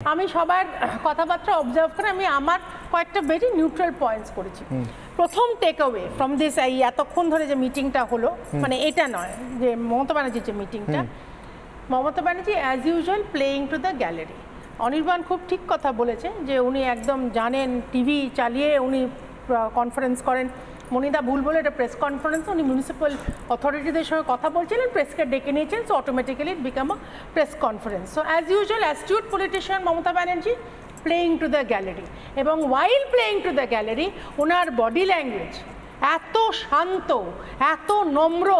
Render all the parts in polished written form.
আমি সবার কথাবার্তা অবজার্ভ করে আমি আমার কয়েকটা ভেরি নিউট্রাল পয়েন্টস করেছি। প্রথম টেক অ্যাওয়ে ফ্রম দিস এই এতক্ষণ ধরে যে মিটিংটা হলো, মানে এটা নয় যে মমতা ব্যানার্জির যে মিটিংটা, Mamata Banerjee as usual playing to the gallery. Anirban খুব ঠিক কথা বলেছে যে উনি একদম জানেন, টিভি চালিয়ে উনি কনফারেন্স করেন। মনিদা ভুল বলে এটা প্রেস কনফারেন্স, উনি মিউনিসিপ্যাল অথরিটিদের সঙ্গে কথা বলছিলেন, প্রেসকে ডেকে নিয়েছেন, so automatically it become a press conference. So as usual astute politician Mamata Banerjee playing to the gallery, এবং while playing to the gallery ওনার বডি ল্যাঙ্গুয়েজ এত শান্ত, এত নম্র,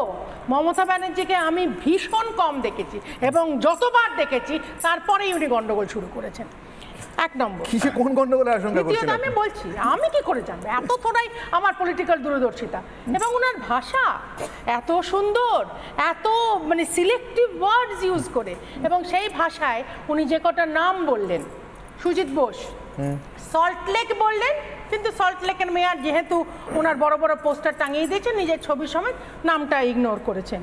মমতা ব্যানার্জিকে আমি ভীষণ কম দেখেছি, এবং যতবার দেখেছি তারপরেই উনি গন্ডগোল শুরু করেছেন। এক নম্বর, কিসে কোন গন্ডগোলের আশঙ্কা করছেন? আমি বলছি, আমি কি করে জানবো? এত থোড়াই আমার পলিটিক্যাল দূরদর্শিতা, এবং ওনার ভাষা এত সুন্দর, এত মানে সিলেক্টিভ ওয়ার্ডস ইউজ করে, এবং সেই ভাষায় উনি যে কটা নাম বললেন, সুজিত বোস, সল্ট লেক বললেন, কিন্তু সল্ট লেকের মেয়র যেহেতু ওনার বড় বড় পোস্টার টাঙিয়ে দিয়েছেন, নিজের ছবি সমেত নামটা ইগনোর করেছেন।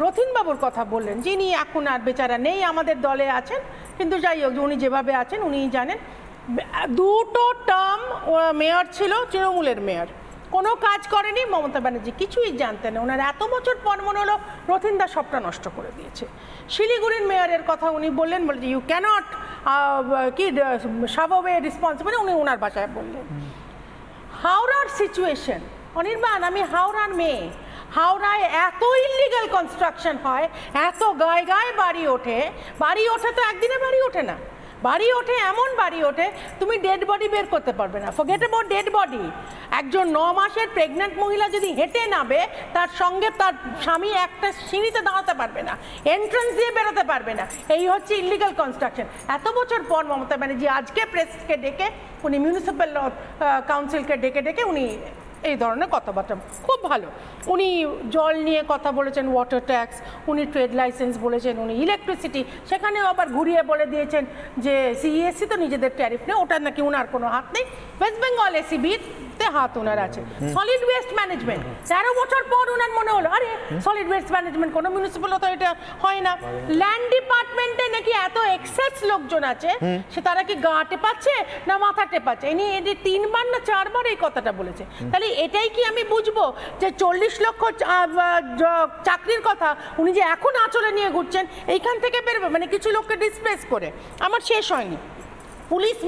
রথীনবাবুর কথা বললেন, যিনি এখন আর বেচারা নেই, আমাদের দলে আছেন, কিন্তু যাই হোক উনি যেভাবে আছেন উনিই জানেন। দুটো টার্ম মেয়র ছিল, তৃণমূলের মেয়র, কোনো কাজ করেনি। মমতা ব্যানার্জি কিছুই জানতেন না, ওনার এত বছর পর মনে হলো রথীনদা সবটা নষ্ট করে দিয়েছে। শিলিগুড়ির মেয়রের কথা উনি বললেন, বলছে ইউ ক্যানট কি শাভ অ্যাওয়ে রেসপন্সিবল, উনি ওনার ভাষায় বললেন। হাওড়ার সিচুয়েশন, অনির্বাণ আমি হাওড়ার মেয়ে, হাওড়ায় এত ইলিগাল কনস্ট্রাকশন হয়, এত গায়ে গায়ে বাড়ি ওঠে, বাড়ি ওঠে তো একদিনে বাড়ি ওঠে না, বাড়ি ওঠে এমন বাড়ি ওঠে তুমি ডেড বডি বের করতে পারবে না। ফরগেট অ্যাবাউট ডেড বডি, একজন 9 মাসের প্রেগনেন্ট মহিলা যদি হেঁটে নাবে, তার সঙ্গে তার স্বামী একটা সিঁড়িতে দাঁড়াতে পারবে না, এন্ট্রান্স দিয়ে বেরোতে পারবে না। এই হচ্ছে ইলিগাল কনস্ট্রাকশন। এত বছর পর মমতা ব্যানার্জি আজকে প্রেসকে ডেকে, উনি মিউনিসিপ্যাল কাউন্সিলকে ডেকে ডেকে উনি এই ধরনের কথাবার্তা, খুব ভালো। উনি জল নিয়ে কথা বলেছেন, ওয়াটার ট্যাক্স, উনি ট্রেড লাইসেন্স বলেছেন, উনি ইলেকট্রিসিটি, সেখানেও আবার ঘুরিয়ে বলে দিয়েছেন যে সিইএসসি তো নিজেদের ট্যারিফ নেই, ওটার নাকি ওনার কোনো হাত নেই, ওয়েস্ট বেঙ্গল এসিবিতে হাত ওনার আছে। সলিড ওয়েস্ট ম্যানেজমেন্ট, 13 বছর পর ওনার মনে হলো আরে সলিড ওয়েস্ট ম্যানেজমেন্ট কোনো মিউনিসিপ্যাল অথরিটি হয় না। ল্যান্ড ডিপার্টমেন্টে নাকি এত এক্সেস লোকজন আছে, সে তারা কি গা টেপাচ্ছে না মাথা টেপাচ্ছে? ইনি এটি 3 বার না 4 বার এই কথাটা বলেছে। তাহলে এটাই কি আমি বুঝবো যে 40 লক্ষ চাকরির কথা উনি যে এখন আঁচলে নিয়ে ঘুরছেন, এইখান থেকে বেরোবে, মানে কিছু লোককে ডিসপ্লেস করে? আমার শেষ হয়নি। পুলিশ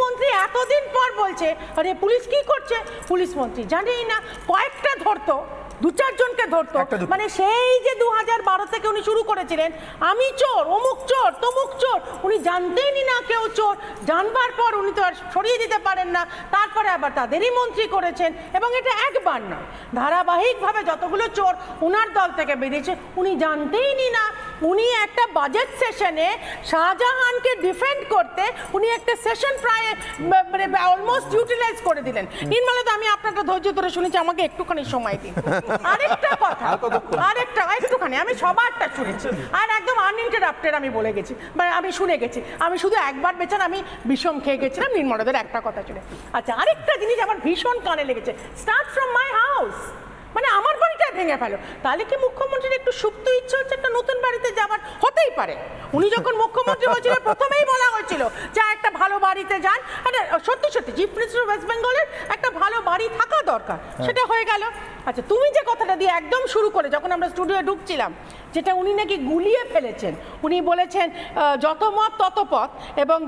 মন্ত্রী এতদিন পর বলছে আরে পুলিশ কি করছে, পুলিশ মন্ত্রী জানেই না, কয়েকটা ধরতো, 2-4 জনকে ধরতো, মানে সেই যে 2012 থেকে উনি শুরু করেছিলেন আমি চোর, অমুক চোর, তমুক চোর, উনি জানতেনই না কেউ চোর, জানবার পর উনি তো আর সরিয়ে দিতে পারেন না, তারপরে আবার তাদেরই মন্ত্রী করেছেন, এবং এটা একবার নয়, ধারাবাহিকভাবে যতগুলো চোর ওনার দল থেকে বেরিয়েছে উনি জানতেইনি না। উনি একটা বাজেট সেশনে শাহজাহানকে ডিফেন্ড করতে উনি একটা সেশন প্রায় মানে অলমোস্ট ইউটিলাইজ করে দিলেন। নির্মলা, আমি আপনারটা ধৈর্য ধরে শুনেছি, আমাকে একটুখানি সময় দিন। আরেকটা কথা, একটুখানি, আমি সবারটা শুনেছি আর একদম আনইন্টারাপ্টেড আমি বলে গেছি, মানে আমি শুনে গেছি, আমি শুধু একবার বেচার আমি বিষম খেয়ে গেছিলাম নির্মলাদের একটা কথা শুনে। আচ্ছা, আরেকটা জিনিস আমার ভীষণ কানে লেগেছে, স্টার্ট ফ্রম মাই হাউস, মানে আমার বাড়িটা ভেঙে ফেলো। তাহলে কি মুখ্যমন্ত্রীর একটু সুপ্ত ইচ্ছে হচ্ছে একটা নতুন বাড়িতে যাবার? হতেই পারে, উনি যখন মুখ্যমন্ত্রী হয়েছিল প্রথমেই বলা হয়েছিল যে একটা ভালো বাড়িতে যান। সত্যি সত্যি চিফ মিনিস্টার ওয়েস্ট বেঙ্গলের একটা ভালো বাড়ি থাকা দরকার, সেটা হয়ে গেল। আচ্ছা, তুমি যে কথাটা দিয়ে একদম শুরু করে যখন আমরা স্টুডিওয়ে ঢুকছিলাম, যেটা উনি নাকি গুলিয়ে ফেলেছেন, উনি বলেছেন যত মত তত পথ, এবং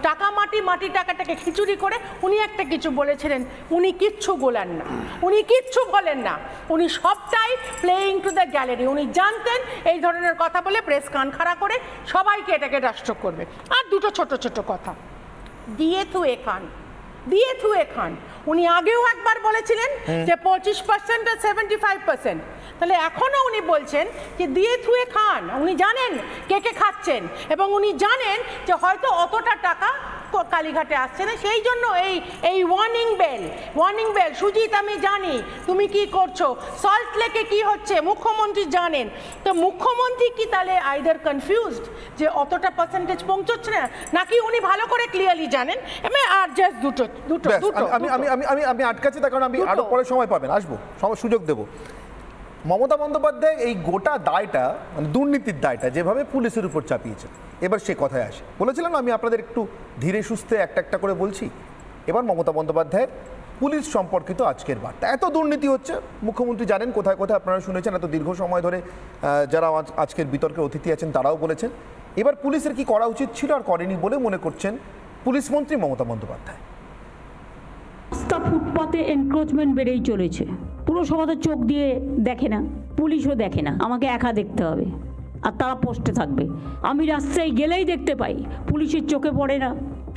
টাকা মাটি, মাটি টাকাটাকে খিচুড়ি করে উনি একটা কিছু বলেছিলেন, উনি কিচ্ছু বলেন না, উনি কিচ্ছু বলেন না, উনি সবটাই প্লেয়িং টু দ্য গ্যালারি। উনি জানতেন এই ধরনের কথা বলে প্রেস কান খাড়া করে সবাইকে এটাকে রাষ্ট্র করবে। আর দুটো ছোট ছোট কথা, দিয়ে থুয়ে খান, উনি আগেও একবার বলেছিলেন যে 25% আর 75%, তাহলে এখনো উনি বলছেন যে দিয়ে থুয়ে খান। উনি জানেন কে কে খাচ্ছেন, এবং উনি জানেন যে হয়তো অতটা টাকা কালীঘাটে আসছে না, সেই জন্য এই ওয়ার্নিং বেল। সুজিত, আমি জানি তুমি কি করছো, সল্ট লেকে কি হচ্ছে মুখ্যমন্ত্রী জানেন, তো মুখ্যমন্ত্রী কি তাহলে আইদার কনফিউজড যে অতটা পার্সেন্টেজ পৌঁছচ্ছে না, নাকি উনি ভালো করে ক্লিয়ারলি জানেন? আর জাস্ট দুটো আমি আটকাচ্ছি, তার কারণ আমি আরো পরে সময় পাবেন, আসবো, সুযোগ দেবো। মমতা বন্দ্যোপাধ্যায় এই গোটা দায়টা মানে দুর্নীতির দায়টা যেভাবে পুলিশের উপর চাপিয়েছে, এবার সে কথায় আসে। বলেছিলাম আমি আপনাদের একটু ধীরে সুস্থে একটা একটা করে বলছি। এবার মমতা বন্দ্যোপাধ্যায়ের পুলিশ সম্পর্কিত আজকের বার্তা। এত দুর্নীতি হচ্ছে, মুখ্যমন্ত্রী জানেন কোথায় কোথায়, আপনারা শুনেছেন এত দীর্ঘ সময় ধরে যারা আজকের বিতর্কের অতিথি আছেন তারাও বলেছেন। এবার পুলিশের কি করা উচিত ছিল আর করেনি বলে মনে করছেন পুলিশ মন্ত্রী মমতা বন্দ্যোপাধ্যায়। রাস্তা ফুটপাতে এনক্রোচমেন্ট বেড়েই চলেছে। পুরসভা তো চোখ দিয়ে দেখে না, পুলিশও দেখে না, আমাকে একা দেখতে হবে আর তারা পোস্টে থাকবে। আমি রাস্তায় গেলেই দেখতে পাই পুলিশের চোখে পড়ে না,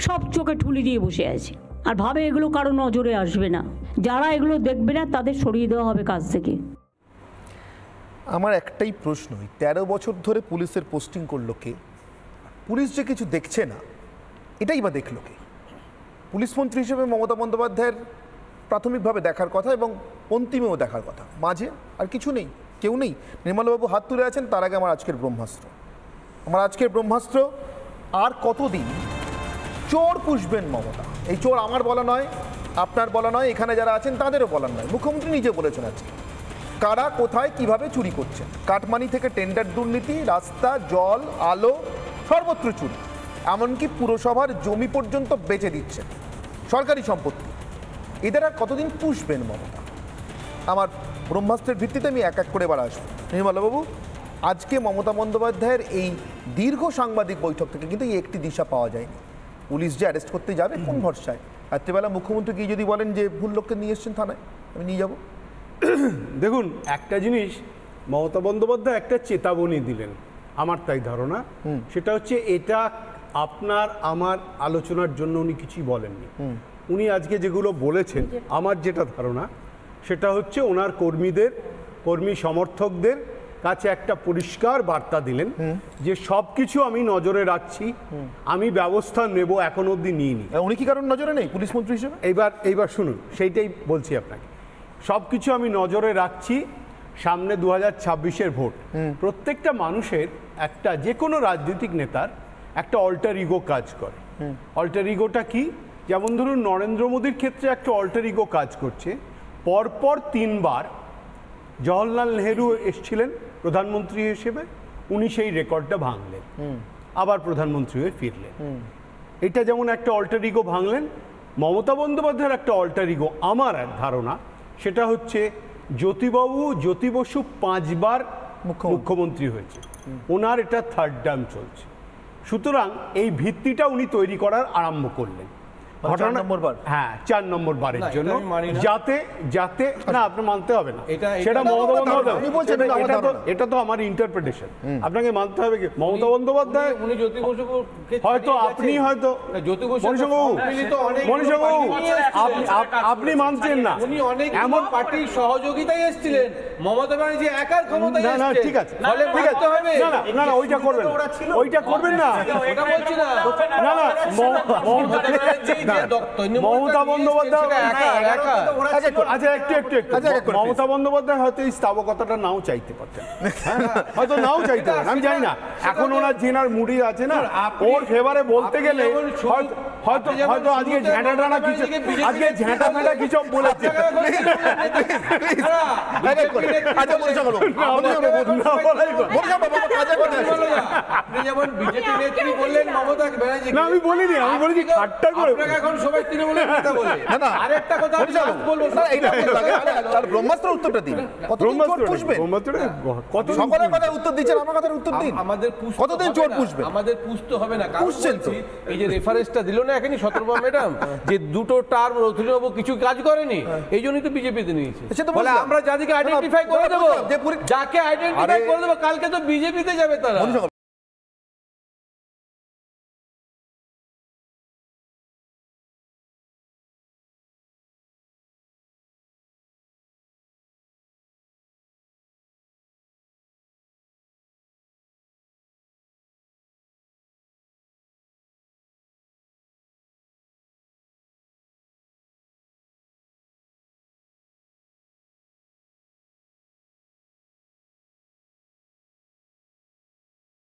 সব চোখে ঠুলি দিয়ে বসে আছে আর ভাবে এগুলো কারো নজরে আসবে না। যারা এগুলো দেখবে না তাদের সরিয়ে দেওয়া হবে কাজ থেকে। আমার একটাই প্রশ্ন, 13 বছর ধরে পুলিশের পোস্টিং করলো কে? পুলিশ যে কিছু দেখছে না এটাই বা দেখলো কে? পুলিশ মন্ত্রী হিসেবে মমতা বন্দ্যোপাধ্যায়ের প্রাথমিকভাবে দেখার কথা এবং অন্তিমেও দেখার কথা, মাঝে আর কিছু নেই, কেউ নেই। নির্মলবাবু হাত তুলে আছেন, তার আগে আমার আজকের ব্রহ্মাস্ত্র, আর কতদিন চোর পুষবেন মমতা? এই চোর আমার বলা নয়, আপনার বলা নয়, এখানে যারা আছেন তাদেরও বলার নয়, মুখ্যমন্ত্রী নিজে বলেছেন আজকে কারা কোথায় কিভাবে চুরি করছেন। কাটমানি থেকে টেন্ডার দুর্নীতি, রাস্তা, জল, আলো, সর্বত্র চুরি, এমনকি পুরসভার জমি পর্যন্ত বেচে দিচ্ছেন, সরকারি সম্পত্তি। এদের আর কতদিন পুষবেন মমতা? আমার ব্রহ্মাস্ত্রের ভিত্তিতে আমি এক এক করে এবার আসবো। নির্মলবাবু, আজকে মমতা বন্দ্যোপাধ্যায়ের এই দীর্ঘ সাংবাদিক বৈঠক থেকে কিন্তু এই একটি দিশা পাওয়া যায়নি। পুলিশ যে অ্যারেস্ট করতে যাবে কোন ভরসায়? রাত্রিবেলা মুখ্যমন্ত্রী গিয়ে যদি বলেন যে ভুল লোককে নিয়ে এসছেন থানায়, আমি নিয়ে যাব। দেখুন, একটা জিনিস মমতা বন্দ্যোপাধ্যায় একটা চেতাবনী দিলেন, আমার তাই ধারণা, সেটা হচ্ছে এটা আপনার আমার আলোচনার জন্য উনি কিছুই বলেননি। উনি আজকে যেগুলো বলেছেন, আমার যেটা ধারণা সেটা হচ্ছে ওনার কর্মী সমর্থকদের কাছে একটা পরিষ্কার বার্তা দিলেন যে সব কিছু আমি নজরে রাখছি, আমি ব্যবস্থা নেব, এখন অবধি নিইনি। উনি কি কারণ নজরে নেই পুলিশ মন্ত্রী হিসেবে? এইবার শুনুন, সেইটাই বলছি আপনাকে। সব কিছু আমি নজরে রাখছি, সামনে 2026-এর ভোট। প্রত্যেকটা মানুষের একটা, যে কোনো রাজনৈতিক নেতার একটা অল্টার ইগো কাজ করে। অল্টার ইগোটা কি? যেমন ধরুন নরেন্দ্র মোদীর ক্ষেত্রে একটা অল্টার ইগো কাজ করছে। পরপর 3 বার জওহরলাল নেহেরু এসেছিলেন প্রধানমন্ত্রী হিসেবে, উনি সেই রেকর্ডটা ভাঙলেন, আবার প্রধানমন্ত্রী হয়ে ফিরলেন। এটা যেমন একটা অল্টার ইগো ভাঙলেন। মমতা বন্দ্যোপাধ্যায়ের একটা অল্টার ইগো আমার ধারণা সেটা হচ্ছে জ্যোতি বসু 5 বার মুখ্যমন্ত্রী হয়েছে, ওনার এটা 3rd টার্ম চলছে। সুতরাং এই ভিত্তিটা উনি তৈরি করার আরম্ভ করলেন। ঘটনা নম্বর বার, হ্যাঁ 4 নম্বর বারের জন্য, যাতে না আপনি মানতে হবে না, সেটা মমতা বন্দ্যোপাধ্যায়, এটা তো আমার ইন্টারপ্রিটেশন, আপনাকে মানতে হবে কি মমতা বন্দ্যোপাধ্যায় উনি জ্যোতি বসুকে, হয়তো আপনি হয়তো জ্যোতি বসু আপনি মানছেন না, উনি অনেক এমন পার্টির সহযোগিতায় এসেছিলেন, মমতা ব্যানার্জি একার ক্ষমতায় এসেছেন। না ঠিক আছে, না ওইটা করবেন না, ওইটা করবেন না, ওটা বলছি না, মমতা বন্দ্যোপাধ্যায় মমতা বন্দ্যোপাধ্যায় হয়তো এই স্থাবকতাটা নাও চাইতে পারতেন, হয়তো নাও চাইতে পারেন, আমি জানি না। এখন ওনার জেনার মুডি আছে না, ওর ফেভারে বলতে গেলে হয়তো আজকে ঝ্যাঁটা কিছু বলেছে। আপনি যেমন বিজেপি নেত্রী বললেন মমতা ব্যানার্জি, না আমি বলিনি, আমি বলেছি ঠাট্টা করে। এখন সবাই তৃণমূলের নেতা বলে। আরেকটা কথা বলবো, তার ব্রহ্মাস্ত্রের উত্তরটা দিন। কতদিন চোর পুষবেন? সকলের কথার উত্তর দিচ্ছেন, আমার কথার উত্তর দিন। আমাদের কতদিন চোর পুষবেন? আমাদের পুষতে হবে না, পুষছেন তো। এই যে রেফারেন্সটা দিল না এখানে শতরূপা ম্যাডাম, যে 2টো টার্ম রথীবাবু কিছু কাজ করেনি, এই জন্যই তো বিজেপিতে নিয়েছে। বলে আমরা যাদেরকে আইডেন্টিফাই করে দেবো, যাকে আইডেন্টিফাই করে দেবো, কালকে তো বিজেপিতে যাবে তারা।